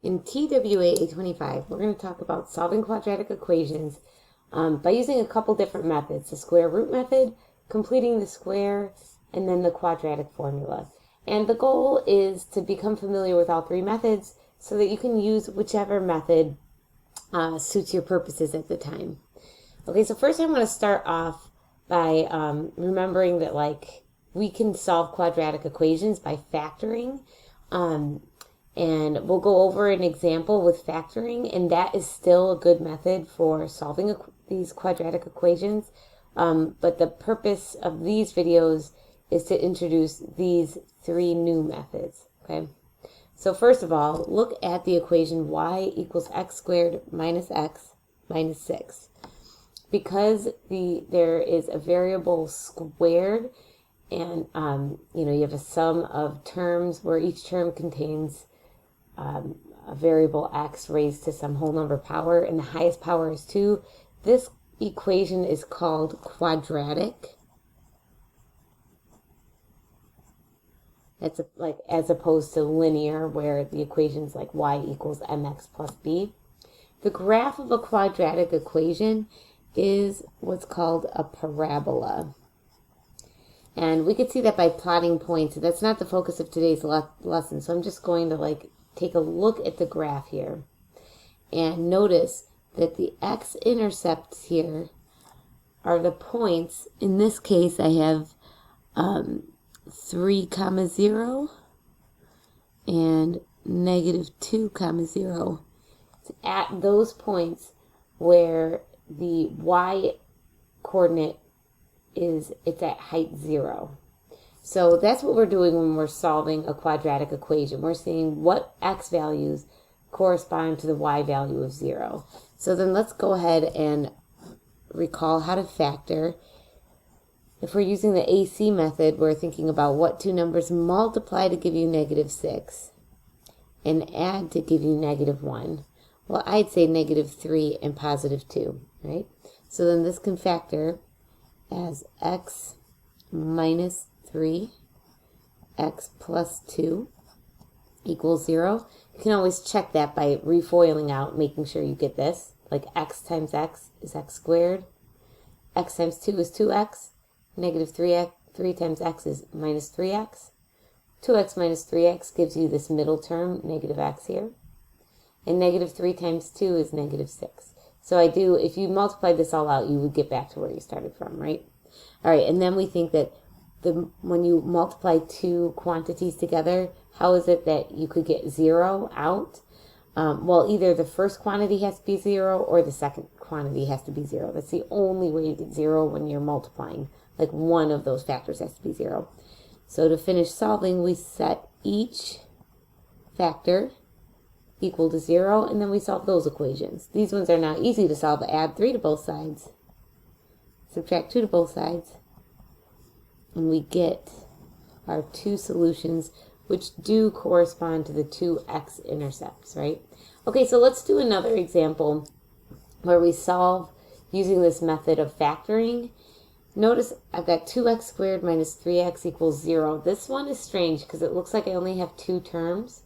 In TWA A25, we're going to talk about solving quadratic equations by using a couple different methods: the square root method, completing the square, and then the quadratic formula. And the goal is to become familiar with all three methods so that you can use whichever method suits your purposes at the time. Okay, so first I'm going to start off by remembering that we can solve quadratic equations by factoring. And we'll go over an example with factoring, and that is still a good method for solving these quadratic equations. But the purpose of these videos is to introduce these three new methods, okay? So first of all, look at the equation y equals x squared minus x minus 6. Because there is a variable squared, and you have a sum of terms where each term contains a variable x raised to some whole number power, and the highest power is 2. This equation is called quadratic. That's as opposed to linear, where the equation's like y equals mx plus b. The graph of a quadratic equation is what's called a parabola. And we could see that by plotting points. That's not the focus of today's lesson, so I'm just going to take a look at the graph here. And notice that the x-intercepts here are the points. In this case, I have 3, 0 and negative 2, 0. It's at those points where the y-coordinate it's at height 0. So that's what we're doing when we're solving a quadratic equation. We're seeing what x values correspond to the y value of 0. So then let's go ahead and recall how to factor. If we're using the AC method, we're thinking about what two numbers multiply to give you negative 6 and add to give you negative 1. Well, I'd say negative 3 and positive 2, right? So then this can factor as x minus 3, x plus 2 equals 0. You can always check that by refoiling out, making sure you get this. Like x times x is x squared. X times 2 is 2x. Negative 3 times x is minus 3x. 2x minus 3x gives you this middle term, negative x here. And negative 3 times 2 is negative 6. So if you multiply this all out, you would get back to where you started from, right? All right, and then we think that when you multiply two quantities together, how is it that you could get 0 out? Well, either the first quantity has to be 0 or the second quantity has to be 0. That's the only way you get 0 when you're multiplying. Like one of those factors has to be 0. So to finish solving, we set each factor equal to 0, and then we solve those equations. These ones are now easy to solve. Add 3 to both sides. Subtract 2 to both sides. And we get our two solutions, which do correspond to the two x-intercepts, right? Okay, so let's do another example where we solve using this method of factoring. Notice I've got 2x squared minus 3x equals 0. This one is strange because it looks like I only have two terms.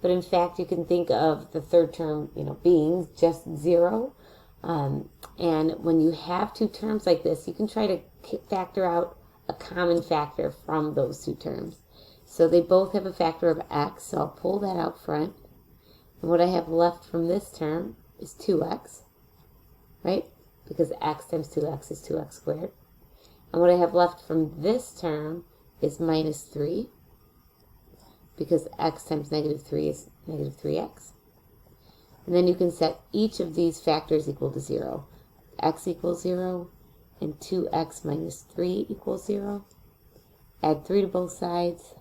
But in fact, you can think of the third term, being just 0. And when you have two terms like this, you can try to factor out a common factor from those two terms. So they both have a factor of x, so I'll pull that out front. And what I have left from this term is 2x, right? Because x times 2x is 2x squared. And what I have left from this term is minus 3. Because x times negative 3 is negative 3x. And then you can set each of these factors equal to 0. X equals 0, and 2x minus 3 equals 0. Add 3 to both sides.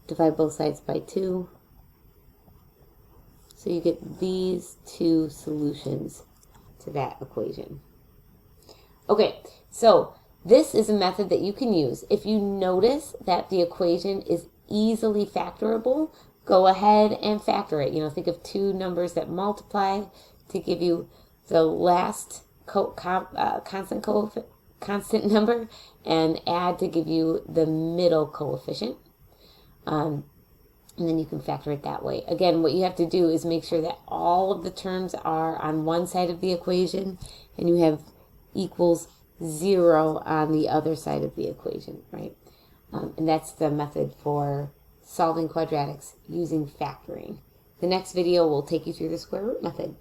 Divide both sides by 2. So you get these two solutions to that equation. Okay, so this is a method that you can use. If you notice that the equation is easily factorable, go ahead and factor it. Think of two numbers that multiply to give you the last constant number and add to give you the middle coefficient. and then you can factor it that way. Again, what you have to do is make sure that all of the terms are on one side of the equation, and you have equals 0 on the other side of the equation, right? And that's the method for solving quadratics using factoring. The next video will take you through the square root method.